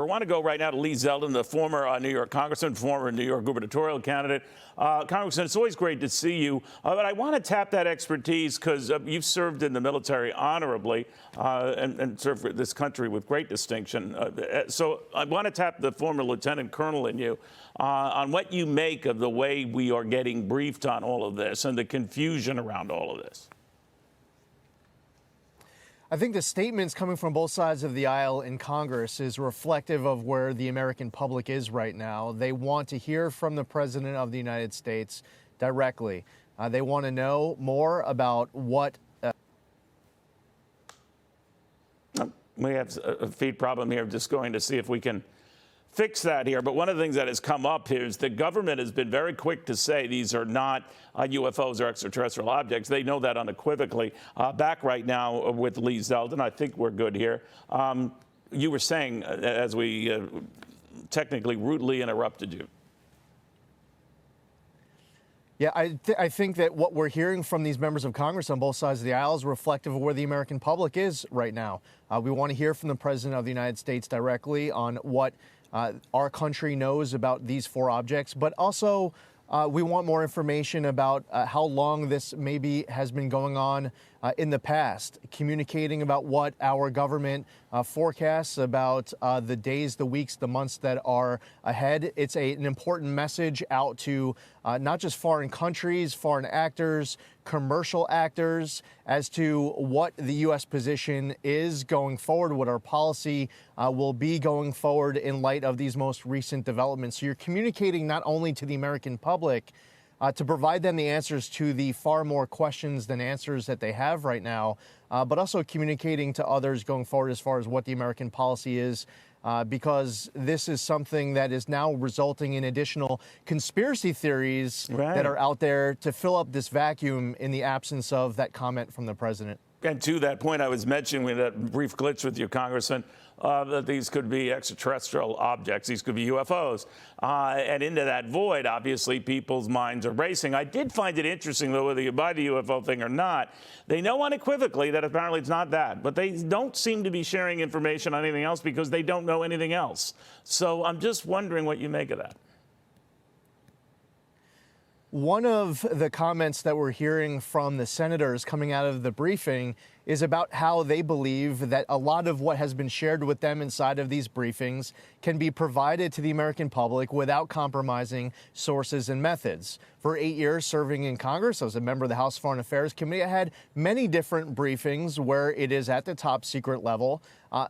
I want to go right now to Lee Zeldin, the former New York congressman, former New York gubernatorial candidate. Congressman, it's always great to see you, but I want to tap that expertise because you've served in the military honorably and served this country with great distinction. So I want to tap the former lieutenant colonel in you on what you make of the way we are getting briefed on all of this and the confusion around all of this. I think the statements coming from both sides of the aisle in Congress is reflective of where the American public is right now. They want to hear from the President of the United States directly. They want to know more about what... We have a feed problem here. I'm just going to see if we can fix that here. But one of the things that has come up here is the government has been very quick to say these are not UFOs or extraterrestrial objects. They know that unequivocally. Back right now with Lee Zeldin, I think we're good here. You were saying, as we technically rudely interrupted you. Yeah, I think that what we're hearing from these members of Congress on both sides of the aisle is reflective of where the American public is right now. We want to hear from the President of the United States directly on what our country knows about these four objects, but also we want more information about how long this maybe has been going on in the past, communicating about what our government forecasts about the days, the weeks, the months that are ahead. It's an important message out to not just foreign countries, foreign actors, commercial actors, as to what the U.S. position is going forward, what our policy will be going forward in light of these most recent developments. So you're communicating not only to the American public to provide them the answers to the far more questions than answers that they have right now, but also communicating to others going forward as far as what the American policy is, because this is something that is now resulting in additional conspiracy theories that are out there to fill up this vacuum in the absence of that comment from the president. And to that point, I was mentioning with that brief glitch with you, Congressman, that these could be extraterrestrial objects. These could be UFOs. And into that void, obviously, people's minds are racing. I did find it interesting, though, whether you buy the UFO thing or not, they know unequivocally that apparently it's not that. But they don't seem to be sharing information on anything else because they don't know anything else. So I'm just wondering what you make of that. One of the comments that we're hearing from the senators coming out of the briefing is about how they believe that a lot of what has been shared with them inside of these briefings can be provided to the American public without compromising sources and methods. For 8 years serving in Congress, I was a member of the House Foreign Affairs Committee. I had many different briefings where it is at the top secret level.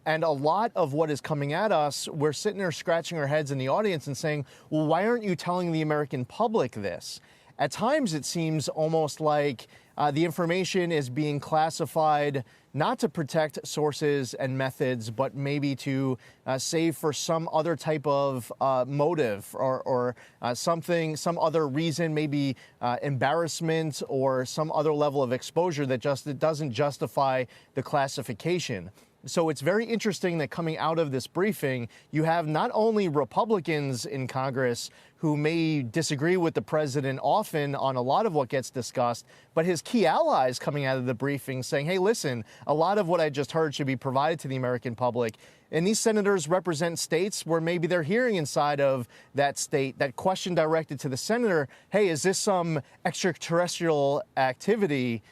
And a lot of what is coming at us, we're sitting there scratching our heads in the audience and saying, well, why aren't you telling the American public this? At times, it seems almost like the information is being classified not to protect sources and methods, but maybe to save for some other type of motive or some other reason, maybe embarrassment or some other level of exposure that just doesn't justify the classification. So it's very interesting that coming out of this briefing, you have not only Republicans in Congress who may disagree with the president often on a lot of what gets discussed, but his key allies coming out of the briefing saying, hey, listen, a lot of what I just heard should be provided to the American public. And these senators represent states where maybe they're hearing inside of that state that question directed to the senator, hey, is this some extraterrestrial activity?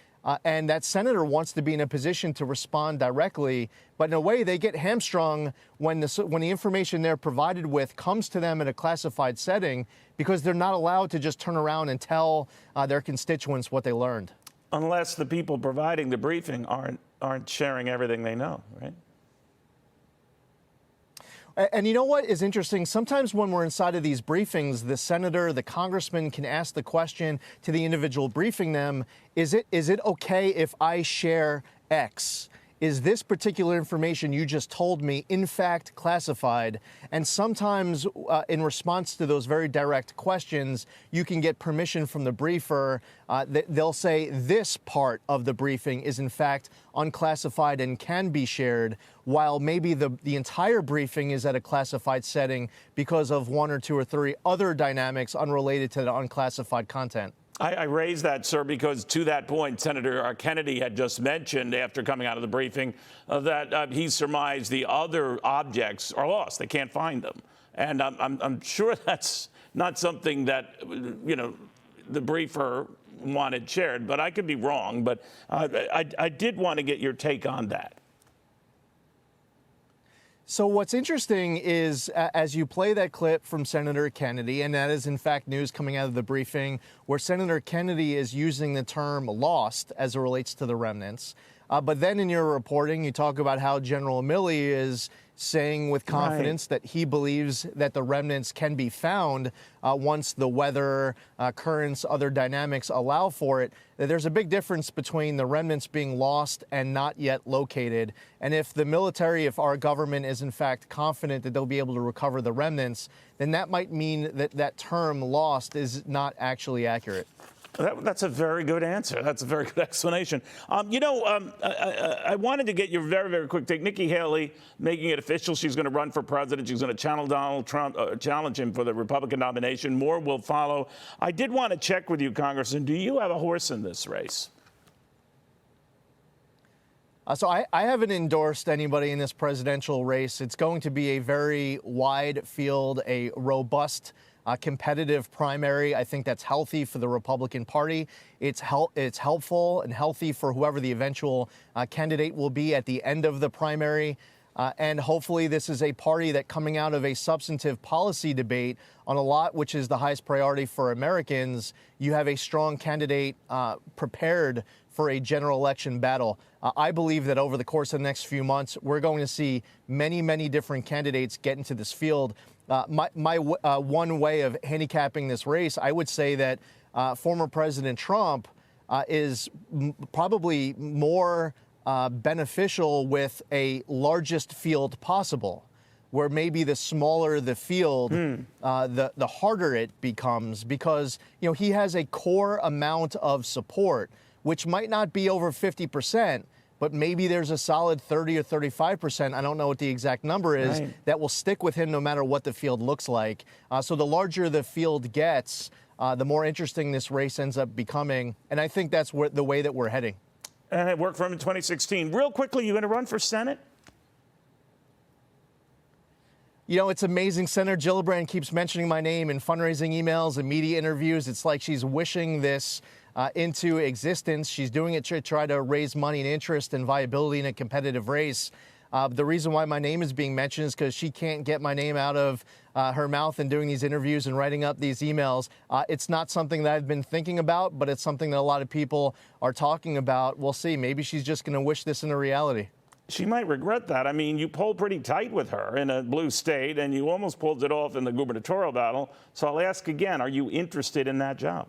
And that senator wants to be in a position to respond directly. But in a way, they get hamstrung when the information they're provided with comes to them in a classified setting because they're not allowed to just turn around and tell their constituents what they learned. Unless the people providing the briefing aren't sharing everything they know, right? And you know what is interesting? Sometimes when we're inside of these briefings, the senator, the congressman can ask the question to the individual briefing them, is it okay if I share X? Is this particular information you just told me, in fact, classified? And sometimes in response to those very direct questions, you can get permission from the briefer. They'll say this part of the briefing is, in fact, unclassified and can be shared, while maybe the entire briefing is at a classified setting because of one or two or three other dynamics unrelated to the unclassified content. I raised that, sir, because to that point, Senator Kennedy had just mentioned after coming out of the briefing that he surmised the other objects are lost. They can't find them. And I'm sure that's not something that, the briefer wanted shared, but I could be wrong. But I did want to get your take on that. So what's interesting is as you play that clip from Senator Kennedy, and that is in fact news coming out of the briefing, where Senator Kennedy is using the term lost as it relates to the remnants. But then in your reporting, you talk about how General Milley is saying with confidence that he believes that the remnants can be found once the weather, currents, other dynamics allow for it. There's a big difference between the remnants being lost and not yet located. And if the military, if our government is in fact confident that they'll be able to recover the remnants, then that might mean that that term lost is not actually accurate. That's a very good answer. That's a very good explanation. I wanted to get your very, very quick take. Nikki Haley making it official. She's going to run for president. She's going to channel Donald Trump, challenge him for the Republican nomination. More will follow. I did want to check with you, Congressman. Do you have a horse in this race? So I haven't endorsed anybody in this presidential race. It's going to be a very wide field, a robust competitive primary. I think that's healthy for the Republican Party. It's helpful and healthy for whoever the eventual candidate will be at the end of the primary. And hopefully this is a party that, coming out of a substantive policy debate on a lot which is the highest priority for Americans, you have a strong candidate prepared for a general election battle. I believe that over the course of the next few months, we're going to see many, many different candidates get into this field. My one way of handicapping this race, I would say that former President Trump is probably more beneficial with a largest field possible, where maybe the smaller the field, the harder it becomes, because he has a core amount of support, which might not be over 50%. But maybe there's a solid 30 or 35%, I don't know what the exact number is, that will stick with him no matter what the field looks like. So the larger the field gets, the more interesting this race ends up becoming. And I think that's the way that we're heading. And it worked for him in 2016. Real quickly, you going to run for Senate? It's amazing. Senator Gillibrand keeps mentioning my name in fundraising emails and media interviews. It's like she's wishing this into existence. She's doing it to try to raise money and interest and viability in a competitive race. The reason why my name is being mentioned is because she can't get my name out of her mouth and doing these interviews and writing up these emails. It's not something that I've been thinking about, but it's something that a lot of people are talking about. We'll see. Maybe she's just going to wish this into reality. She might regret that. I mean, you polled pretty tight with her in a blue state, and you almost pulled it off in the gubernatorial battle. So I'll ask again, are you interested in that job?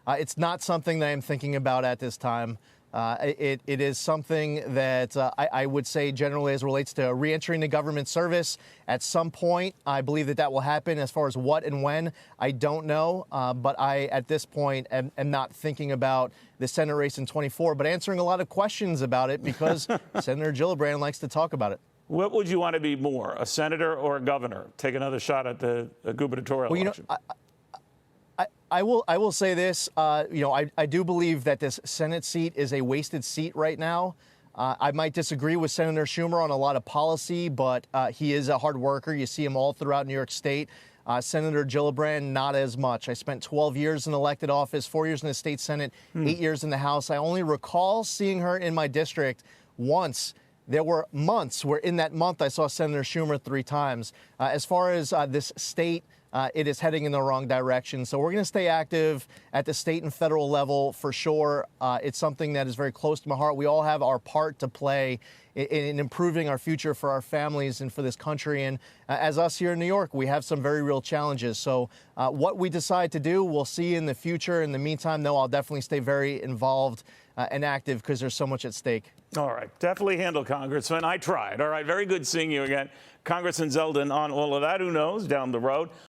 It's not something that I'm thinking about at this time. It is something that I would say generally as it relates to reentering the government service. At some point, I believe that will happen. As far as what and when, I don't know. But I, at this point, am not thinking about the Senate race in 24, but answering a lot of questions about it because Senator Gillibrand likes to talk about it. What would you want to be more, a senator or a governor? Take another shot at the gubernatorial election. I will say this, I do believe that this Senate seat is a wasted seat right now. I might disagree with Senator Schumer on a lot of policy, but he is a hard worker. You see him all throughout New York State. Senator Gillibrand, not as much. I spent 12 years in elected office, 4 years in the state Senate, 8 years in the House. I only recall seeing her in my district once. There were months where in that month I saw Senator Schumer 3 times. As far as this state, it is heading in the wrong direction. So we're going to stay active at the state and federal level for sure. It's something that is very close to my heart. We all have our part to play in improving our future for our families and for this country. And as us here in New York, we have some very real challenges. So what we decide to do, we'll see in the future. In the meantime, though, I'll definitely stay very involved and active because there's so much at stake. All right. Definitely handle, Congressman. I tried. All right. Very good seeing you again. Congressman Zeldin on all of that. Who knows down the road?